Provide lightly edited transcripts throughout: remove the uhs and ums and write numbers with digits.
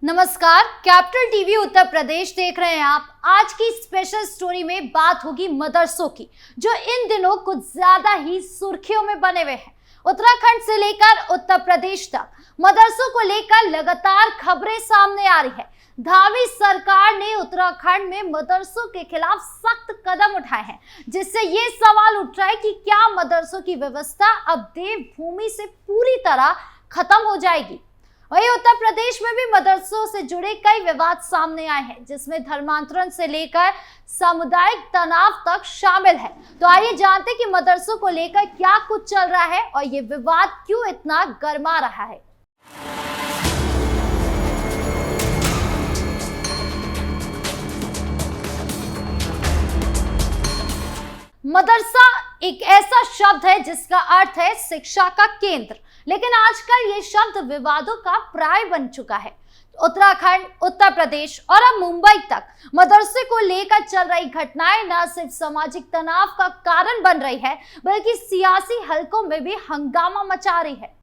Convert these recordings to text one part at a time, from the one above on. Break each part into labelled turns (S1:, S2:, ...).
S1: नमस्कार, capital TV Uttar Pradesh देख रहे हैं आप। आज की स्पेशल स्टोरी में बात होगी मदरसों की, जो इन दिनों कुछ ज्यादा ही सुर्खियों में बने हुए हैं। उत्तराखंड से लेकर उत्तर प्रदेश तक मदरसों को लेकर लगातार खबरें सामने आ रही है। धामी सरकार ने उत्तराखंड में मदरसों के खिलाफ सख्त कदम उठाए हैं, जिससे ये सवाल उठ रहा है कि क्या मदरसों की व्यवस्था अब देवभूमि से पूरी तरह खत्म हो जाएगी। वहीं उत्तर प्रदेश में भी मदरसों से जुड़े कई विवाद सामने आए हैं, जिसमें धर्मांतरण से लेकर सामुदायिक तनाव तक शामिल है। तो आइए जानते हैं कि मदरसों को लेकर क्या कुछ चल रहा है और ये विवाद क्यों इतना गर्मा रहा है। मदरसा एक ऐसा शब्द है जिसका अर्थ है शिक्षा का केंद्र, लेकिन आजकल ये शब्द विवादों का पर्याय बन चुका है। उत्तराखंड, उत्तर प्रदेश और अब मुंबई तक मदरसे को लेकर चल रही घटनाएं न सिर्फ सामाजिक तनाव का कारण बन रही है, बल्कि सियासी हलकों में भी हंगामा मचा रही है।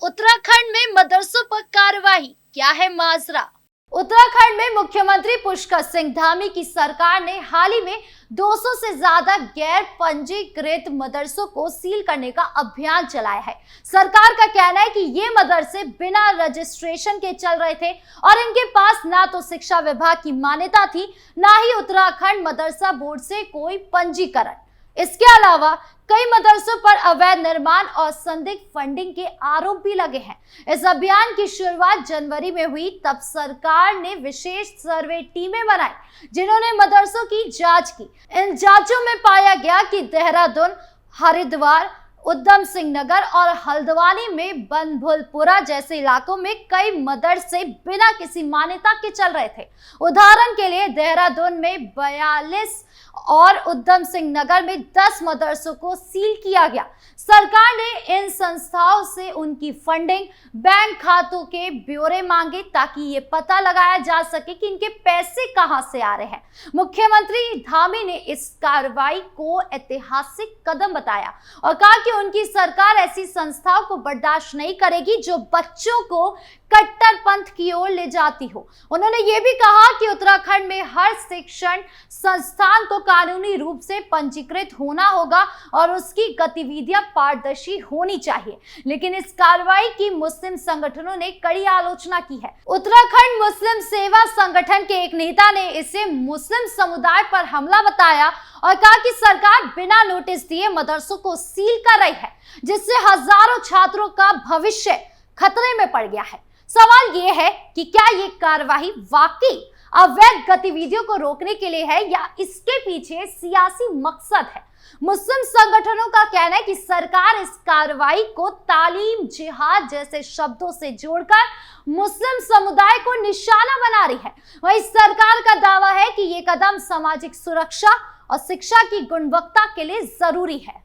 S1: उत्तराखंड में मदरसों पर कार्रवाई, क्या है माजरा? उत्तराखंड में मुख्यमंत्री पुष्कर सिंह धामी की सरकार ने हाल ही में 200 से ज्यादा गैर पंजीकृत मदरसों को सील करने का अभियान चलाया है। सरकार का कहना है कि ये मदरसे बिना रजिस्ट्रेशन के चल रहे थे और इनके पास ना तो शिक्षा विभाग की मान्यता थी, ना ही उत्तराखंड मदरसा बोर्ड से कोई पंजीकरण। इसके अलावा कई मदरसों पर अवैध निर्माण और संदिग्ध फंडिंग के आरोप भी लगे हैं। इस अभियान की शुरुआत जनवरी में हुई, तब सरकार ने विशेष सर्वे टीमें बनाई, जिन्होंने मदरसों की जांच की। इन जांचों में पाया गया कि देहरादून, हरिद्वार, उधम सिंह नगर और हल्द्वानी में बनभुलपुरा जैसे इलाकों में कई मदरसे बिना किसी मान्यता के चल रहे थे। उदाहरण के लिए देहरादून में 42 और उधम सिंह नगर में 10 मदरसों को सील किया गया। सरकार ने इन संस्थाओं से उनकी फंडिंग, बैंक खातों के ब्यौरे मांगे, ताकि ये पता लगाया जा सके कि इनके पैसे कहां से आ रहे हैं। मुख्यमंत्री धामी ने इस कार्रवाई को ऐतिहासिक कदम बताया और कहा कि उनकी सरकार ऐसी संस्थाओं को बर्दाश्त नहीं करेगी जो बच्चों को कट्टरपंथ की ओर ले जाती हो। उन्होंने ये भी कहा कि उत्तराखंड में हर शिक्षण संस्थान को कानूनी रूप से पंजीकृत होना होगा और उसकी गतिविधियां पारदर्शी होनी चाहिए। लेकिन इस कार्रवाई की मुस्लिम संगठनों ने कड़ी आलोचना की है। उत्तराखंड मुस्लिम सेवा संगठन के एक नेता ने इसे मुस्लिम समुदाय पर हमला बताया और कहा कि सरकार बिना नोटिस दिए मदरसों को सील कर रही है, जिससे हजारों छात्रों का भविष्य खतरे में पड़ गया है। सवाल ये है कि क्या ये कार्रवाई वाकई अवैध गतिविधियों को रोकने के लिए है या इसके पीछे सियासी मकसद है। मुस्लिम संगठनों का कहना है कि सरकार इस कार्रवाई को तालीम जिहाद जैसे शब्दों से जोड़कर मुस्लिम समुदाय को निशाना बना रही है। वहीं सरकार का दावा है कि ये कदम सामाजिक सुरक्षा और शिक्षा की गुणवत्ता के लिए जरूरी है।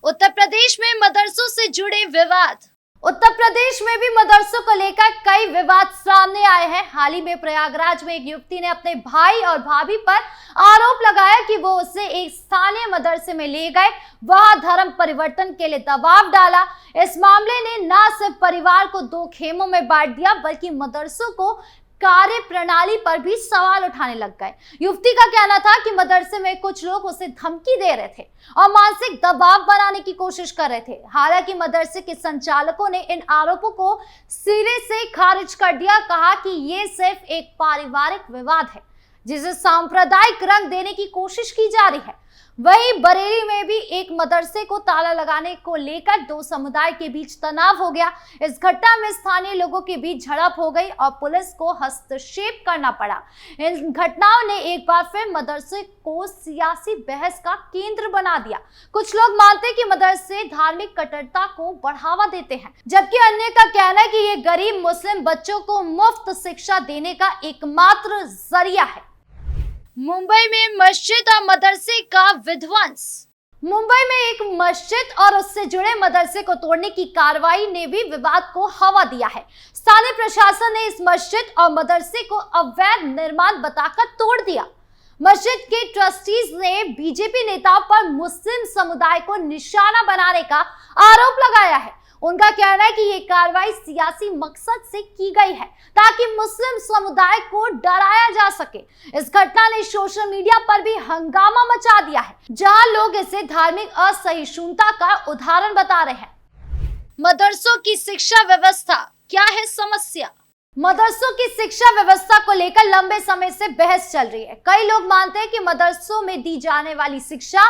S1: उत्तर प्रदेश में मदरसों से जुड़े विवाद। उत्तर प्रदेश में भी मदरसों को लेकर कई विवाद सामने आए हैं। हाल ही में प्रयागराज में एक युवती ने अपने भाई और भाभी पर आरोप लगाया कि वो उसे एक स्थानीय मदरसे में ले गए, वहां धर्म परिवर्तन के लिए दबाव डाला। इस मामले ने न सिर्फ परिवार को 2 खेमों में बांट दिया, बल्कि मदरसों को कार्य प्रणाली पर भी सवाल उठाने लग गए। युवती का कहना था कि मदरसे में कुछ लोग उसे धमकी दे रहे थे और मानसिक दबाव बनाने की कोशिश कर रहे थे। हालांकि मदरसे के संचालकों ने इन आरोपों को सिरे से खारिज कर दिया, कहा कि ये सिर्फ एक पारिवारिक विवाद है, जिसे सांप्रदायिक रंग देने की कोशिश की जा रही है। वहीं बरेली में भी एक मदरसे को ताला लगाने को लेकर 2 समुदाय के बीच तनाव हो गया। इस घटना में स्थानीय लोगों के बीच झड़प हो गई और पुलिस को हस्तक्षेप करना पड़ा। इन घटनाओं ने एक बार फिर मदरसे को सियासी बहस का केंद्र बना दिया। कुछ लोग मानते हैं कि मदरसे धार्मिक कट्टरता को बढ़ावा देते हैं, जबकि अन्य का कहना है कि ये गरीब मुस्लिम बच्चों को मुफ्त शिक्षा देने का एकमात्र जरिया है। मुंबई में मस्जिद और मदरसे का विध्वंस। मुंबई में एक मस्जिद और उससे जुड़े मदरसे को तोड़ने की कार्रवाई ने भी विवाद को हवा दिया है। स्थानीय प्रशासन ने इस मस्जिद और मदरसे को अवैध निर्माण बताकर तोड़ दिया। मस्जिद के ट्रस्टीज ने बीजेपी नेताओं पर मुस्लिम समुदाय को निशाना बनाने का आरोप लगाया है। उनका कहना है कि ये कार्रवाई सियासी मकसद से की गई है ताकि मुस्लिम समुदाय को डराया जा सके। इस घटना ने सोशल मीडिया पर भी हंगामा मचा दिया है, जहां लोग इसे धार्मिक असहिष्णुता का उदाहरण बता रहे हैं। मदरसों की शिक्षा व्यवस्था, क्या है समस्या? मदरसों की शिक्षा व्यवस्था को लेकर लंबे समय से बहस चल रही है। कई लोग मानते हैं कि मदरसों में दी जाने वाली शिक्षा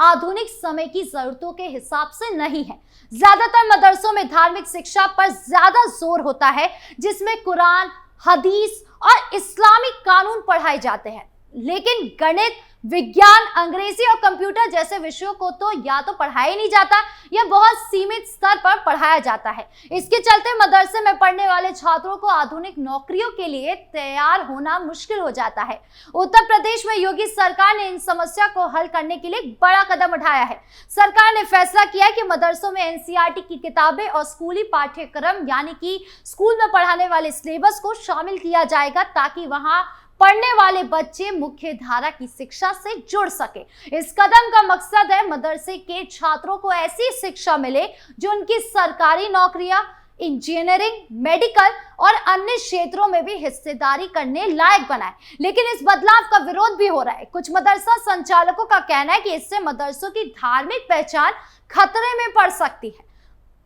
S1: आधुनिक समय की जरूरतों के हिसाब से नहीं है। ज्यादातर मदरसों में धार्मिक शिक्षा पर ज्यादा जोर होता है, जिसमें कुरान, हदीस और इस्लामिक कानून पढ़ाए जाते हैं, लेकिन गणित, विज्ञान, अंग्रेजी और कंप्यूटर जैसे विषयों को तो या तो पढ़ाया ही नहीं जाता या बहुत सीमित स्तर पर पढ़ाया जाता है। इसके चलते मदरसे में पढ़ने वाले छात्रों को आधुनिक नौकरियों के लिए तैयार होना मुश्किल हो जाता है। उत्तर प्रदेश में योगी सरकार ने इन समस्या को हल करने के लिए एक बड़ा कदम उठाया है। सरकार ने फैसला किया कि मदरसों में एनसीईआरटी की किताबें और स्कूली पाठ्यक्रम यानी कि स्कूल में पढ़ाने वाले सिलेबस को शामिल किया जाएगा, ताकि वहां पढ़ने वाले बच्चे मुख्य धारा की शिक्षा से जुड़ सके। इस कदम का मकसद है मदरसे के छात्रों को ऐसी शिक्षा मिले जो उनकी सरकारी नौकरियां, इंजीनियरिंग, मेडिकल और अन्य क्षेत्रों में भी हिस्सेदारी करने लायक बनाए। लेकिन इस बदलाव का विरोध भी हो रहा है। कुछ मदरसा संचालकों का कहना है कि इससे मदरसों की धार्मिक पहचान खतरे में पड़ सकती है।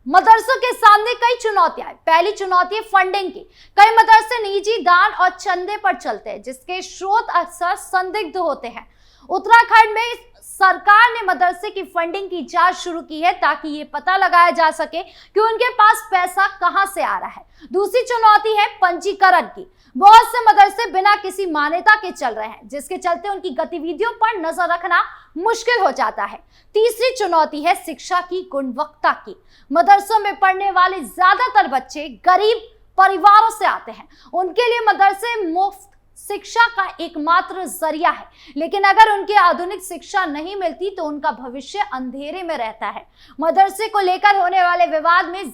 S1: मदरसों के सामने कई चुनौतियां हैं। पहली चुनौती है फंडिंग की। कई मदरसे निजी दान और चंदे पर चलते हैं, जिसके स्रोत अक्सर संदिग्ध होते हैं। उत्तराखंड में सरकार ने मदरसे की फंडिंग की जांच शुरू की है, ताकि ये पता लगाया जा सके कि उनके पास पैसा कहां से आ रहा है। दूसरी चुनौती है पंजीकरण की। बहुत से मदरसे बिना किसी मान्यता के चल रहे हैं, जिसके चलते उनकी गतिविधियों पर नजर रखना मुश्किल हो जाता है। तीसरी चुनौती है शिक्षा की गुणवत्ता की। मदरसों में पढ़ने वाले ज्यादातर बच्चे गरीब परिवारों से आते हैं। उनके लिए मदरसे मुफ्त शिक्षा का एकमात्र जरिया है, लेकिन अगर उनकी आधुनिक शिक्षा नहीं मिलती तो उनका भविष्य अंधेरे में रहता है। मदरसे को लेकर होने वाले विवाद में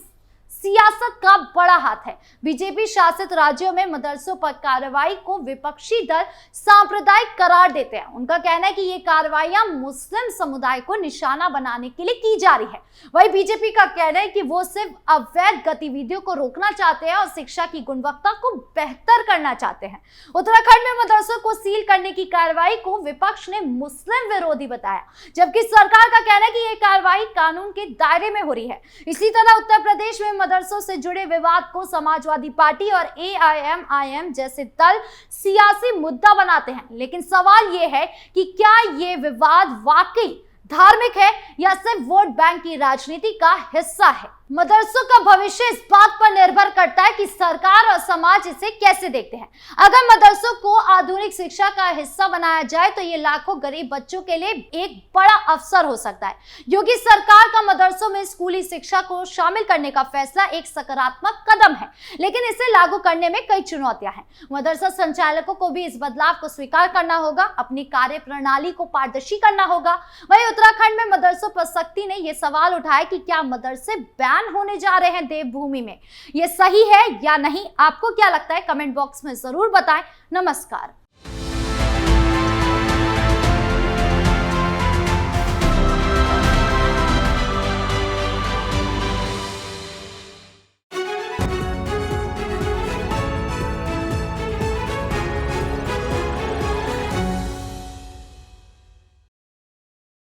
S1: सियासत का बड़ा हाथ है। बीजेपी शासित राज्यों में मदरसों पर कार्रवाई को विपक्षी दल सांप्रदायिक करार देते हैं। उनका कहना है कि ये कार्रवाइयां मुस्लिम समुदाय को निशाना बनाने के लिए की जा रही है। वहीं बीजेपी का कहना है कि वो सिर्फ अवैध गतिविधियों को रोकना चाहते हैं और शिक्षा की गुणवत्ता को बेहतर करना चाहते हैं। उत्तराखंड में मदरसों को सील करने की कार्रवाई को विपक्ष ने मुस्लिम विरोधी बताया, जबकि सरकार का कहना है कि ये कार्रवाई कानून के दायरे में हो रही है। इसी तरह उत्तर प्रदेश में मदरसों से जुड़े विवाद को समाजवादी पार्टी और एआईएमआईएम जैसे दल सियासी मुद्दा बनाते हैं, लेकिन सवाल यह है कि क्या ये विवाद वाकई धार्मिक है या सिर्फ वोट बैंक की राजनीति का हिस्सा है? मदरसों का भविष्य इस बात पर निर्भर करता है कि सरकार और समाज इसे कैसे देखते हैं। अगर मदरसों को आधुनिक शिक्षा का हिस्सा बनाया जाए तो ये लाखों गरीब बच्चों के लिए एक बड़ा अवसर हो सकता है। योगी सरकार का मदरसों में स्कूली शिक्षा को शामिल करने का फैसला एक सकारात्मक कदम है, लेकिन इसे लागू करने में कई चुनौतियां हैं। मदरसा संचालकों को भी इस बदलाव को स्वीकार करना होगा, अपनी कार्य प्रणाली को पारदर्शी करना होगा। वहीं उत्तराखंड में मदरसों पर सख्ती ने यह सवाल उठाया कि क्या मदरसे बैन होने जा रहे हैं देवभूमि में। यह सही है या नहीं? आपको क्या लगता है? कमेंट बॉक्स में जरूर बताएं। नमस्कार।